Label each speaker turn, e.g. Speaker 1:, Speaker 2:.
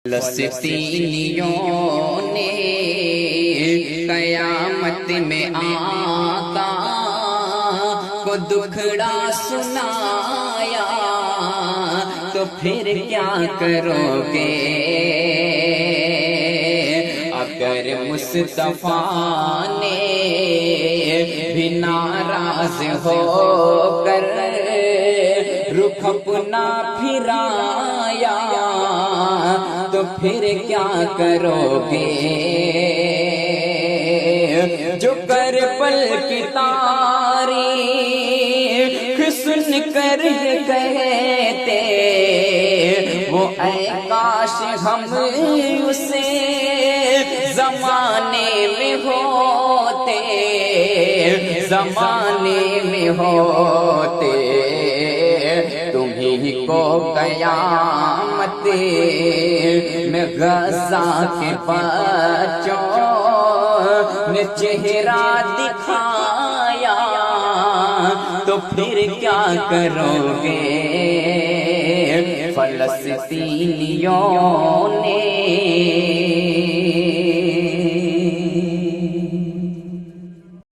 Speaker 1: فلسطینیوں نے قیامت میں آقا کو دکھڑا سنایا، تو پھر کیا کرو گے اگر مصطفیٰ نے بھی ناراض ہو کر رخ اپنا پھرایا، تو پھر کیا کرو گے جو کربل کی تاریخ سن کر کہتے وہ اے کاش ہم اسے زمانے میں ہوتے، زمانے میں ہوتے، تمہیں کو قیامت میں غزہ کے بچوں نے چہرہ دکھایا، تو پھر کیا کرو گے فلسطینیوں نے